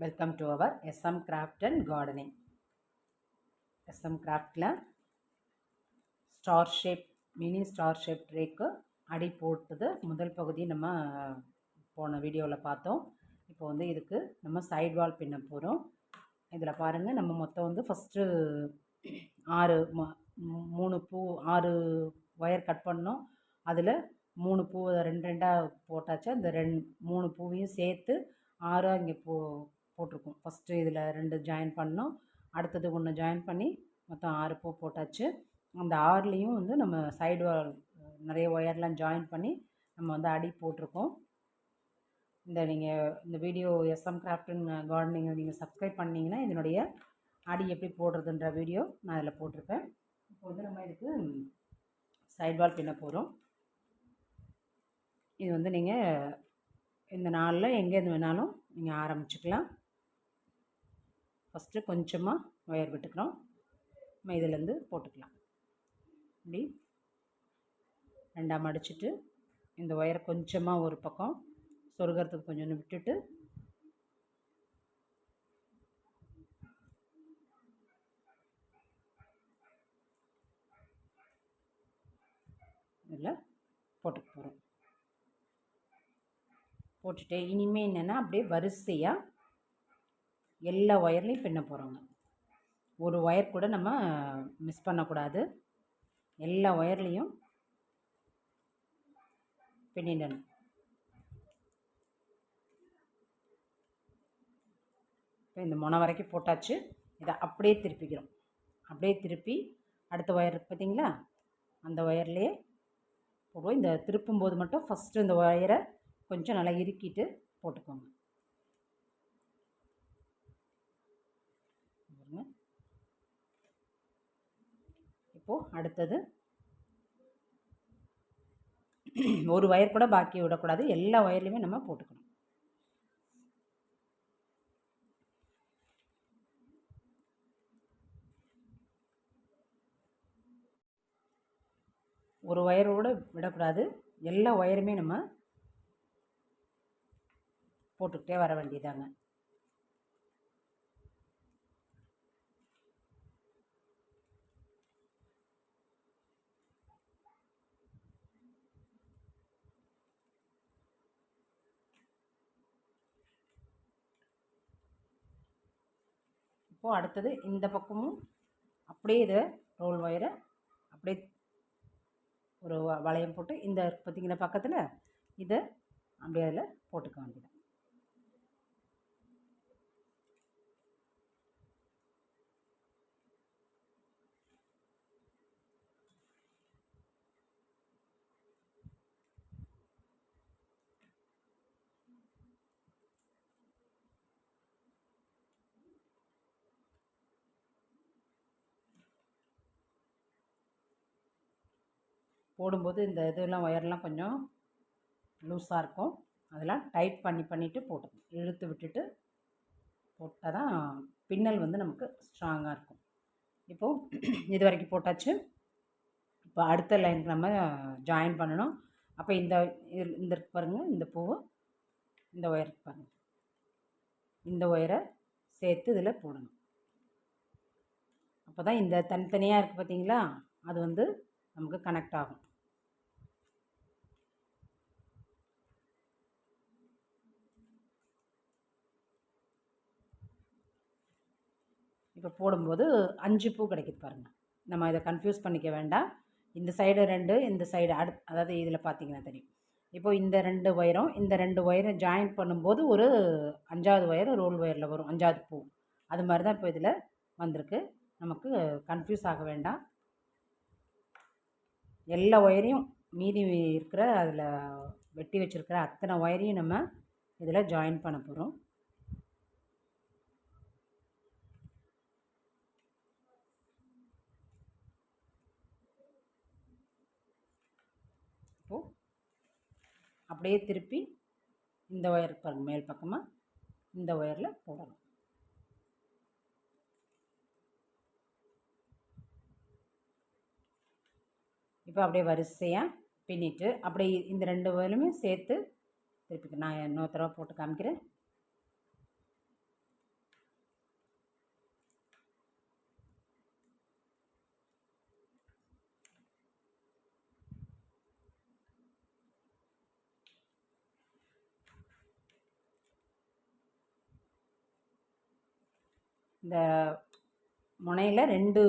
Welcome to our SM Craft and Gardening. SM Craftல mini star shape ட்ரேக்கு அடி போட்டது முதல் பகுதி நம்ம போன வீடியோவில் பார்த்தோம். இப்போ வந்து இதுக்கு நம்ம சைட் வால் பின்ன போகிறோம். இதில் பாருங்கள், நம்ம மொத்தம் வந்து ஃபஸ்ட்டு 6 ஒயர் கட் பண்ணோம். அதில் 3 பூ ரெண்டு ரெண்டாக போட்டாச்சு. அந்த 3 பூவையும் சேர்த்து 6 இங்கே போட்டிருக்கோம். ஃபஸ்ட்டு இதில் 2 ஜாயின் பண்ணோம், அடுத்தது 1 ஜாயின் பண்ணி மொத்தம் 6 பூ போட்டாச்சு. அந்த 6லேயும் வந்து நம்ம சைடு வால் நிறைய ஒயர்லாம் ஜாயின் பண்ணி நம்ம வந்து அடி போட்டிருக்கோம். நீங்கள் இந்த video SM Craft and Gardening நீங்கள் சப்ஸ்கிரைப் பண்ணிங்கன்னா இதனுடைய அடி எப்படி போடுறதுன்ற வீடியோ நான் அதில் போட்டிருப்பேன். இப்போ வந்து நம்ம இதுக்கு சைட் வால் பின்ன போகிறோம். இது வந்து நீங்கள் இந்த நாளில் எங்கேருந்து வேணாலும் நீங்கள் ஆரம்பிச்சுக்கலாம். ஃபஸ்ட்டு கொஞ்சமாக ஒயர் விட்டுக்கிறோம், நம்ம இதிலேருந்து போட்டுக்கலாம். இப்படி 2ஆக மடிச்சுட்டு இந்த ஒயரை கொஞ்சமாக ஒரு பக்கம் சொருகிறதுக்கு கொஞ்சம் விட்டுட்டு இதில் போட்டுக்க போகிறோம். போட்டுட்டு இனிமேல் என்னென்னா அப்படியே வரிசையாக எல்லா ஒயர்லேயும் பின்ன போகிறோங்க. ஒரு ஒயர் கூட நம்ம மிஸ் பண்ணக்கூடாது. எல்லா ஒயர்லேயும் பின்னிடணும். இப்போ இந்த முனை வரைக்கும் போட்டாச்சு. இதை அப்படியே திருப்பிக்கிறோம். அப்படியே திருப்பி அடுத்த ஒயர் இருக்குது பார்த்தீங்களா, அந்த ஒயர்லேயே போடுவோம். இந்த திருப்பும்போது மட்டும் ஃபஸ்ட்டு இந்த ஒயரை கொஞ்சம் நல்லா இறுக்கிட்டு போட்டுக்கோங்க. இப்போது அடுத்தது ஒரு ஒயர் கூட பாக்கி விடக்கூடாது, எல்லா ஒயர்லையுமே நம்ம போட்டுக்கணும். ஒரு ஒயரோடு விடக்கூடாது, எல்லா ஒயருமே நம்ம போட்டுக்கிட்டே வர வேண்டியதாங்க. இப்போது அடுத்தது இந்த பக்கமும் அப்படியே இதை ரோல் ஒயரை அப்படியே ஒரு வளையம் போட்டு இந்த பார்த்திங்கன்னா பக்கத்தில் இதை அப்படியே அதில் போட்டுக்க வேண்டியது. போடும்போது இந்த இதெல்லாம் ஒயர்லாம் கொஞ்சம் லூஸாக இருக்கும், அதெல்லாம் டைட் பண்ணிவிட்டு போட்டுக்கணும். இழுத்து விட்டுட்டு போட்டால் தான் பின்னல் வந்து நமக்கு ஸ்ட்ராங்காக இருக்கும். இப்போது இது வரைக்கும் போட்டாச்சு. இப்போ அடுத்த லைனுக்கு நம்ம ஜாயின் பண்ணணும். அப்போ இந்த பாருங்கள், இந்த பூவை இந்த ஒயருக்கு பாருங்கள், இந்த ஒயரை சேர்த்து இதில் போடணும். அப்போ தான் இந்த தனித்தனியாக இருக்குது பார்த்தீங்களா, அது வந்து நமக்கு கனெக்ட் ஆகும். இப்போ போடும்போது 5 பூ கிடைக்குது பாருங்கள். நம்ம இதை கன்ஃபியூஸ் பண்ணிக்க வேண்டாம். இந்த சைடு 2, இந்த சைடு அதாவது இதில் பார்த்தீங்கன்னா தெரியும். இப்போது இந்த 2 ஒயரும் ஜாயின் பண்ணும்போது ஒரு 5ஆவது ஒயர் ரோல் ஒயரில் வரும், 5ஆவது பூ. அது மாதிரி தான் இப்போ இதில் வந்திருக்கு. நமக்கு கன்ஃபியூஸ் ஆக வேண்டாம். எல்லா ஒயரையும் மீதி இருக்கிற அதில் வெட்டி வச்சுருக்கிற அத்தனை ஒயரையும் நம்ம இதில் ஜாயின் பண்ண போகிறோம். இப்போது அப்படியே திருப்பி இந்த ஒயர் பாருங்கள், மேல் பக்கமாக இந்த ஒயரில் போடணும். இப்போ அப்படியே வரிசையாக பின்னிட்டு அப்படியே இந்த 2 ஒயருமே சேர்த்து திருப்பி நான் இன்னொரு தடவை போட்டு காமிக்கிறேன். இந்த முனையில் ரெண்டு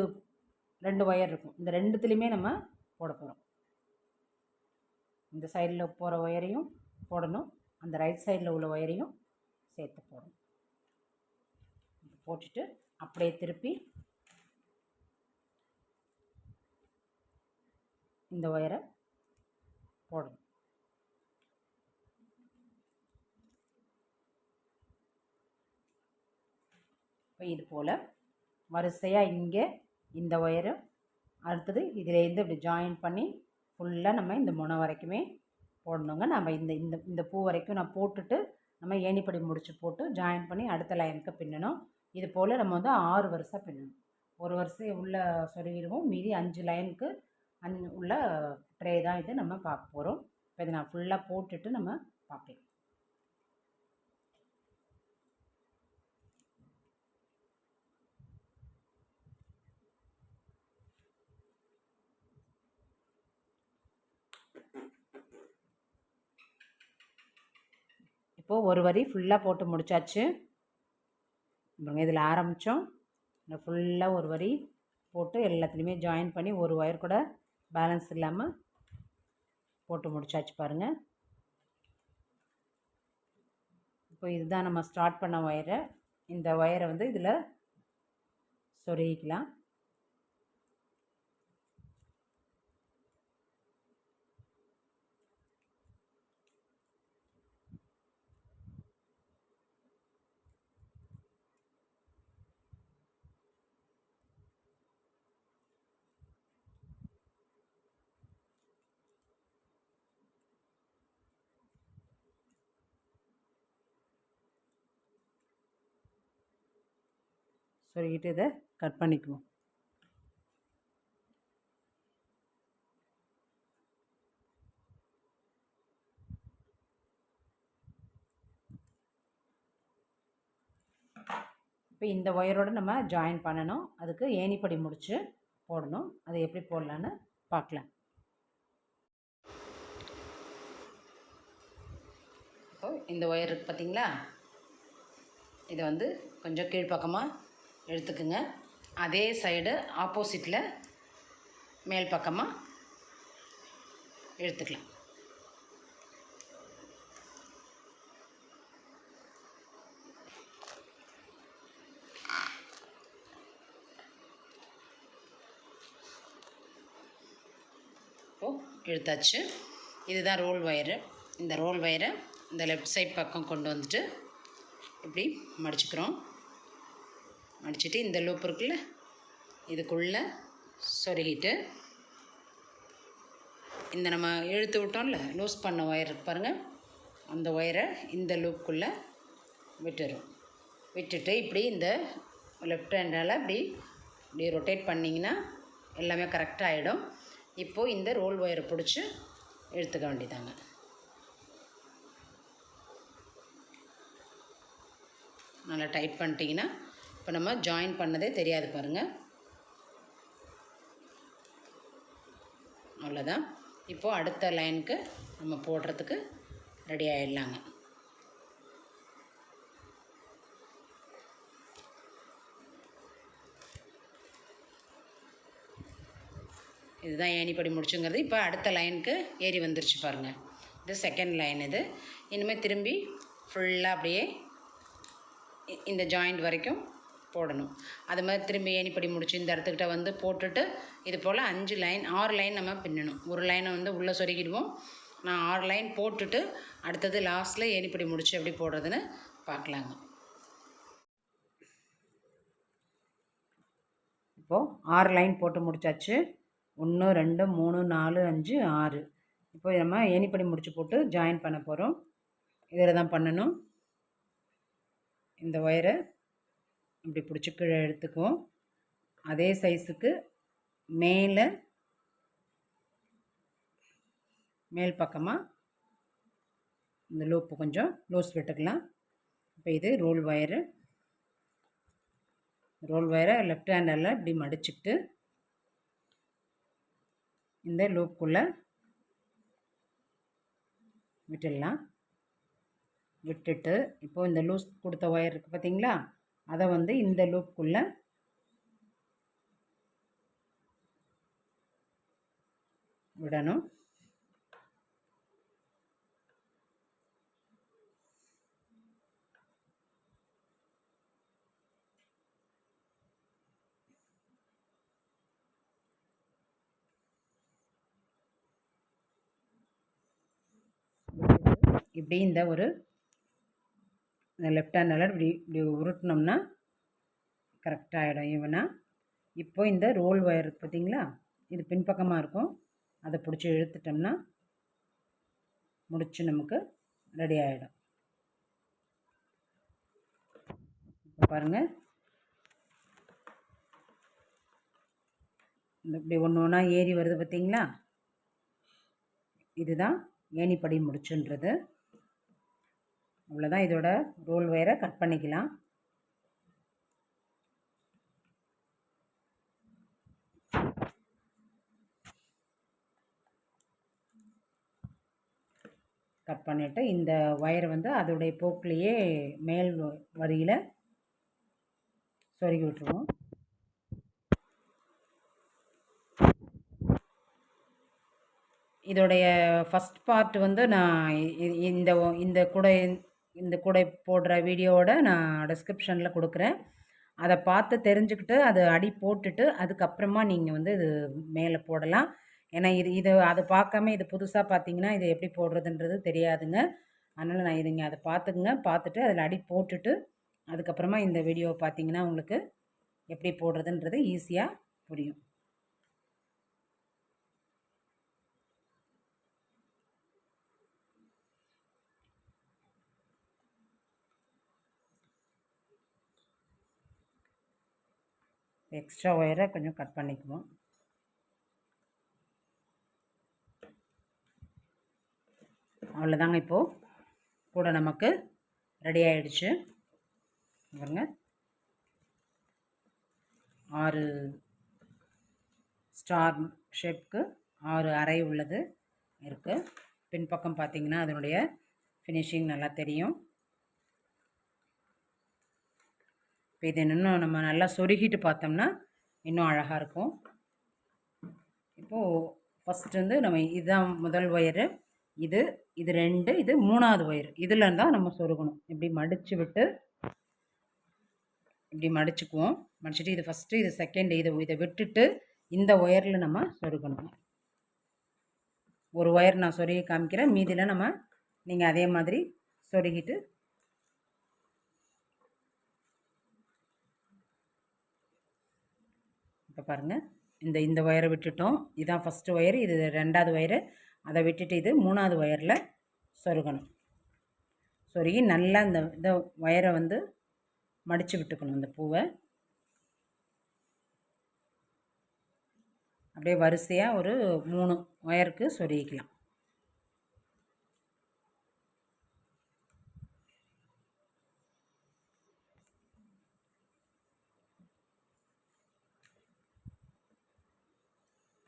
ரெண்டு ஒயர் இருக்கும். இந்த ரெண்டுத்துலேயுமே நம்ம போட போகிறோம். இந்த சைடில் போகிற ஒயரையும் போடணும், அந்த ரைட் சைடில் உள்ள ஒயரையும் சேர்த்து போடணும். போட்டுட்டு அப்படியே திருப்பி இந்த ஒயரை போடணும். இப்போ இது போல் வரிசையாக இங்கே இந்த ஒயரு, அடுத்தது இதிலேருந்து இப்படி ஜாயின் பண்ணி ஃபுல்லாக நம்ம இந்த முனை வரைக்குமே போடணுங்க. நம்ம இந்த இந்த இந்த பூ வரைக்கும் நான் போட்டுட்டு நம்ம ஏணிப்படி முடிச்சு போட்டு ஜாயின் பண்ணி அடுத்த லைனுக்கு பின்னணும். இது போல் நம்ம வந்து 6 வரிசை பின்னணும். ஒரு வரிசை உள்ள சொருகிடுவோம், மீதி 5 லைனுக்கு உள்ள ட்ரே தான் இது நம்ம பார்க்க போகிறோம். இப்போ இதை நான் ஃபுல்லாக போட்டுட்டு நம்ம பார்க்கலாம். இப்போது ஒரு வரி ஃபுல்லாக போட்டு முடித்தாச்சு. இதில் ஆரம்பித்தோம், இந்த ஃபுல்லாக ஒரு வரி போட்டு எல்லாத்துலேயுமே ஜாயின் பண்ணி ஒரு ஒயர் கூட பேலன்ஸ் இல்லாமல் போட்டு முடிச்சாச்சு பாருங்கள். இப்போ இதுதான் நம்ம ஸ்டார்ட் பண்ண ஒயரை. இந்த ஒயரை வந்து இதில் சொருகிக்கலாம். சொருகிட்டு இதை கட் பண்ணிக்குவோம். இப்போ இந்த ஒயரோடு நம்ம ஜாயின் பண்ணணும். அதுக்கு ஏணிப்படி முடித்து போடணும். அதை எப்படி போடலான்னு பார்க்கலாம். இப்போ இந்த ஒயர் இருக்குது பார்த்தீங்களா, இதை வந்து கொஞ்சம் கீழ்ப்பக்கமாக எடுத்துக்குங்க. அதே சைடு ஆப்போசிட்டில் மேல் பக்கமாக எடுத்துக்கலாம். இப்போது எடுத்தாச்சு. இதுதான் ரோல் ஒயரு. இந்த ரோல் ஒயரை இந்த லெஃப்ட் சைட் பக்கம் கொண்டு வந்துட்டு இப்படி மடிச்சுக்கிறோம். மடிச்சுட்டு இந்த லூப் இருக்குல்ல, இதுக்குள்ளே சொருகிட்டு இந்த நம்ம இழுத்து விட்டோம்ல லூஸ் பண்ண ஒயர் இருக்கு பாருங்கள், அந்த ஒயரை இந்த லூப்புக்குள்ளே விட்டுட்டு இப்படி இந்த லெஃப்ட் ஹேண்டால் இப்படி ரொட்டேட் பண்ணிங்கன்னா எல்லாமே கரெக்டாக ஆகிடும். இப்போது இந்த ரோல் ஒயரை பிடிச்சி எடுத்துக்க வேண்டியதாங்க. நல்லா டைட் பண்ணிட்டீங்கன்னா இப்போ நம்ம ஜாயின் பண்ணதே தெரியாது பாருங்கள். அவ்வளோதான். இப்போது அடுத்த லைனுக்கு நம்ம போடுறதுக்கு ரெடி ஆகிடலாங்க. இதுதான் ஏணிப்படி முடிச்சுங்கிறது. இப்போ அடுத்த லைனுக்கு ஏறி வந்துருச்சு பாருங்கள். இது செகண்ட் லைன். இது இனிமேல் திரும்பி ஃபுல்லாக அப்படியே இந்த ஜாயிண்ட் வரைக்கும் போடணும். அது மாதிரி திரும்பி ஏணிப்படி முடிச்சு இந்த இடத்துக்கிட்ட வந்து போட்டுட்டு இது போல் 6 லைன் நம்ம பின்னணும். ஒரு லைனை வந்து உள்ளே சொருகிடுவோம். நான் 6 லைன் போட்டுட்டு அடுத்தது லாஸ்ட்டில் ஏணிப்படி முடிச்சு எப்படி போடுறதுன்னு பார்க்கலாங்க. இப்போது 6 லைன் போட்டு முடித்தாச்சு. 1 2 3 4 5 6. இப்போ நம்ம ஏணிப்படி முடிச்சு போட்டு ஜாயின் பண்ண போகிறோம். இதில் தான் பண்ணணும். இந்த ஒயரை இப்படி பிடிச்சி கீழே எடுத்துக்குவோம். அதே சைஸுக்கு மேல் பக்கமாக இந்த லூப்பு கொஞ்சம் லூஸ் விட்டுக்கலாம். இப்போ இது ரோல் ஒயரை லெஃப்ட் ஹேண்டில் இப்படி மடிச்சுட்டு இந்த லூப்புக்குள்ளே விட்டுடலாம். விட்டுட்டு இப்போது இந்த லூஸ் கொடுத்த ஒயர் இருக்குது பார்த்தீங்களா, அதை வந்து இந்த லூப்புக்குள்ளே விடணும். இப்படி இந்த ஒரு லெஃப்ட் ஹேண்டில் இப்படி இப்படி உருட்டினோம்னா கரெக்டாகிடும் ஈவனாக. இப்போ இந்த ரோல் ஒயர் பார்த்திங்களா, இது பின்பக்கமாக இருக்கும், அதை பிடிச்சி இழுத்துட்டோம்னா முடிச்சு நமக்கு ரெடி ஆகிடும். இப்போ பாருங்கள், இப்படி ஒன்று ஒன்றா ஏறி வருது பார்த்திங்களா, இதுதான் ஏணிப்படி முடிச்சுன்றது. அவ்வளோதான். இதோட ரோல் ஒயரை கட் பண்ணிக்கலாம். கட் பண்ணிவிட்டு இந்த ஒயரை வந்து அதோடைய போக்கிலேயே மேல் வரியில் சொருகி விட்டுருவோம். இதோடைய ஃபஸ்ட் பார்ட் வந்து நான் இந்த கூடை போடுற வீடியோவோட நான் டிஸ்கிரிப்ஷனில் கொடுக்குறேன். அதை பார்த்து தெரிஞ்சுக்கிட்டு அதை அடி போட்டுட்டு அதுக்கப்புறமா நீங்கள் வந்து இது மேலே போடலாம். ஏன்னா இது அதை பார்க்காம இது புதுசாக பார்த்தீங்கன்னா இது எப்படி போடுறதுன்றது தெரியாதுங்க. அதனால் நான் இதுங்க அதை பார்த்துக்குங்க. பார்த்துட்டு அதில் அடி போட்டுட்டு அதுக்கப்புறமா இந்த வீடியோவை பார்த்தீங்கன்னா உங்களுக்கு எப்படி போடுறதுன்றது ஈஸியாக புரியும். எக்ஸ்ட்ரா ஒயரை கொஞ்சம் கட் பண்ணிக்குவோம். அவ்வளோதாங்க. இப்போது கூட நமக்கு ரெடி ஆகிடுச்சு. பாருங்க, 6 ஸ்டார் ஷேப்புக்கு 6 அறை உள்ளது இருக்குது. பின்பக்கம் பார்த்திங்கன்னா அதனுடைய ஃபினிஷிங் நல்லா தெரியும். இப்போ இது இன்னும் நம்ம நல்லா சொருகிட்டு பார்த்தோம்னா இன்னும் அழகாக இருக்கும். இப்போது ஃபஸ்ட்டு வந்து நம்ம இதுதான் முதல் ஒயரு, இது 2, இது 3வது ஒயர். இதில் இருந்தால் நம்ம சொருகணும். இப்படி மடித்து விட்டு இப்படி மடிச்சுக்குவோம். மடிச்சுட்டு இது ஃபஸ்ட்டு, இது செகண்டு, இதை விட்டுட்டு இந்த ஒயரில் நம்ம சொருகணும். ஒரு ஒயர் நான் சொருகி காமிக்கிறேன், மீதியில் நீங்கள் அதே மாதிரி சொருகிட்டு இப்போ பாருங்கள், இந்த ஒயரை விட்டுட்டோம். இதுதான் ஃபஸ்ட்டு ஒயரு, இது 2வது ஒயரு. அதை விட்டுட்டு இது 3வது ஒயரில் சொருகணும். சொருகி நல்லா இந்த ஒயரை வந்து மடித்து விட்டுக்கணும். இந்த பூவை அப்படியே வரிசையாக ஒரு 3 ஒயருக்கு சொருகிக்கலாம்.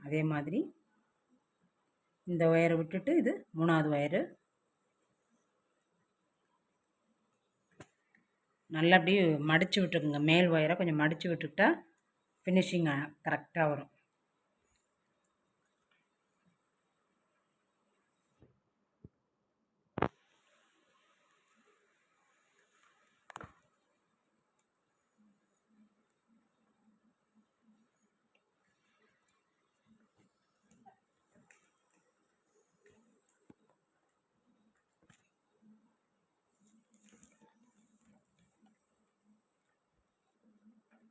அதே மாதிரி இந்த ஒயரை விட்டுட்டு இது 3வது ஒயரு. நல்லா அப்படியே மடித்து விட்டுக்குங்க. மேல் ஒயரை கொஞ்சம் மடித்து விட்டுக்கிட்டா ஃபினிஷிங் கரெக்டாக வரும்.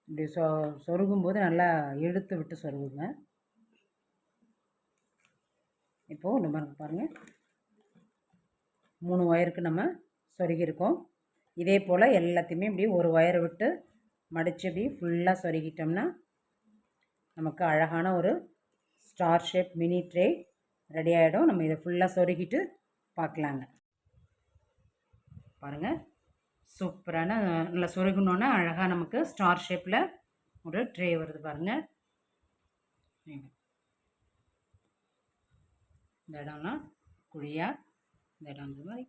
இப்படி சொருகும்போது நல்லா இழுத்து விட்டு சொருகுங்க. இப்போது நம்ம பாருங்கள், 3 ஒயருக்கு நம்ம சொருகியிருக்கோம். இதே போல் எல்லாத்தையுமே இப்படி ஒரு ஒயரை விட்டு மடித்து இப்படி ஃபுல்லாக சொருகிட்டோம்னா நமக்கு அழகான ஒரு star shape mini tray ready ஆகிடும். நம்ம இதை ஃபுல்லாக சொருகிட்டு பார்க்கலாங்க. பாருங்கள், சூப்பரான நல்லா சொருகணுன்னா அழகாக நமக்கு ஸ்டார் ஷேப்பில் ஒரு ட்ரே வருது பாருங்கள். இந்த இடம்லாம் குழியாக இந்த இடம் இந்த மாதிரி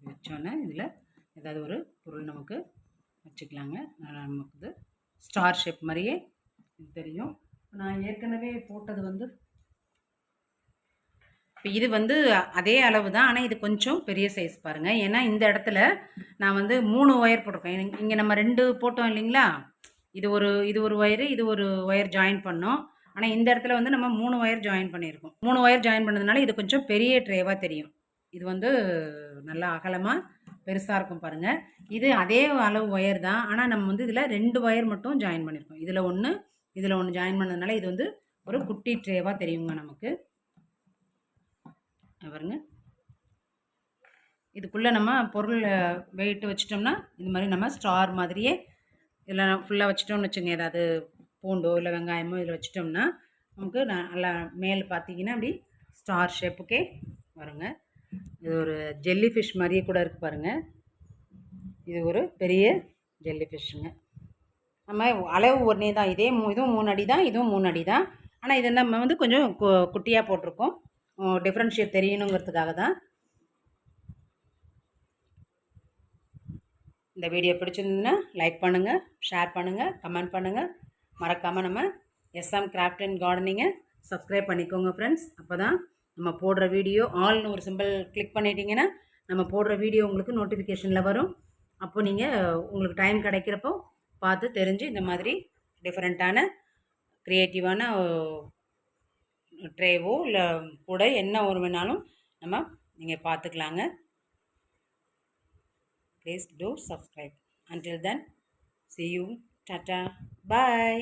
வச்சோன்னே இதில் ஏதாவது ஒரு பொருள் நமக்கு வச்சுக்கலாங்க. நமக்கு இது ஸ்டார் ஷேப் மாதிரியே தெரியும். நான் ஏற்கனவே போட்டது வந்து இப்போ இது வந்து அதே அளவு தான், ஆனால் இது கொஞ்சம் பெரிய சைஸ் பாருங்கள். ஏன்னா இந்த இடத்துல நான் வந்து 3 ஒயர் போட்டிருக்கேன். இங்கே நம்ம 2 போட்டோம் இல்லைங்களா, இது ஒரு ஒயரு, இது ஒரு ஒயர் ஜாயின் பண்ணோம். ஆனால் இந்த இடத்துல வந்து நம்ம 3 ஒயர் ஜாயின் பண்ணியிருக்கோம். 3 ஒயர் ஜாயின் பண்ணதுனால இது கொஞ்சம் பெரிய ட்ரேவாக தெரியும். இது வந்து நல்லா அகலமாக பெருசாக இருக்கும் பாருங்கள். இது அதே அளவு ஒயர் தான், ஆனால் நம்ம வந்து இதில் 2 ஒயர் மட்டும் ஜாயின் பண்ணியிருக்கோம். இதில் ஒன்று ஜாயின் பண்ணதுனால இது வந்து ஒரு குட்டி ட்ரேவாக தெரியுங்க நமக்கு. பாருங்க, இதுக்குள்ளே நம்ம பொருள் வெயிட் வச்சிட்டோம்னா இது மாதிரி நம்ம ஸ்டார் மாதிரியே இதில் ஃபுல்லாக வச்சிட்டோம்னு வச்சுங்க. ஏதாவது பூண்டோ இல்லை வெங்காயமோ இதில் வச்சிட்டோம்னா நமக்கு நல்லா மேலே பார்த்தீங்கன்னா அப்படி ஸ்டார் ஷேப்புக்கே வருங்க. இது ஒரு ஜெல்லி ஃபிஷ் மாதிரியே கூட இருக்குது பாருங்கள். இது ஒரு பெரிய ஜெல்லி ஃபிஷ்ஷுங்க. நம்ம அளவு ஒன்றே தான், இதுவும் 3 அடி தான், இதுவும் 3 அடி தான். ஆனால் இது நம்ம வந்து கொஞ்சம் குட்டியாக போட்டிருக்கோம், டிஃப்ரென்ஷியேட் தெரியணுங்கிறதுக்காக தான். இந்த வீடியோ பிடிச்சிருந்ததுன்னா லைக் பண்ணுங்கள், ஷேர் பண்ணுங்கள், கமெண்ட் பண்ணுங்கள். மறக்காமல் நம்ம எஸ்எம் கிராஃப்ட் அண்ட் கார்டனிங்கை சப்ஸ்கிரைப் பண்ணிக்கோங்க ஃப்ரெண்ட்ஸ். அப்போ தான் நம்ம போடுற வீடியோ ஆல்னு ஒரு சிம்பிள் கிளிக் பண்ணிட்டீங்கன்னா நம்ம போடுற வீடியோ உங்களுக்கு நோட்டிஃபிகேஷனில் வரும். அப்போ நீங்கள் உங்களுக்கு டைம் கிடைக்கிறப்போ பார்த்து தெரிஞ்சு இந்த மாதிரி டிஃப்ரெண்ட்டான க்ரியேட்டிவான ட்ரேவோ இல்லை கூட என்ன ஒரு வேணாலும் நம்ம நீங்கள் பார்த்துக்கலாங்க. Please do subscribe. Until then, see you. Tata. Bye.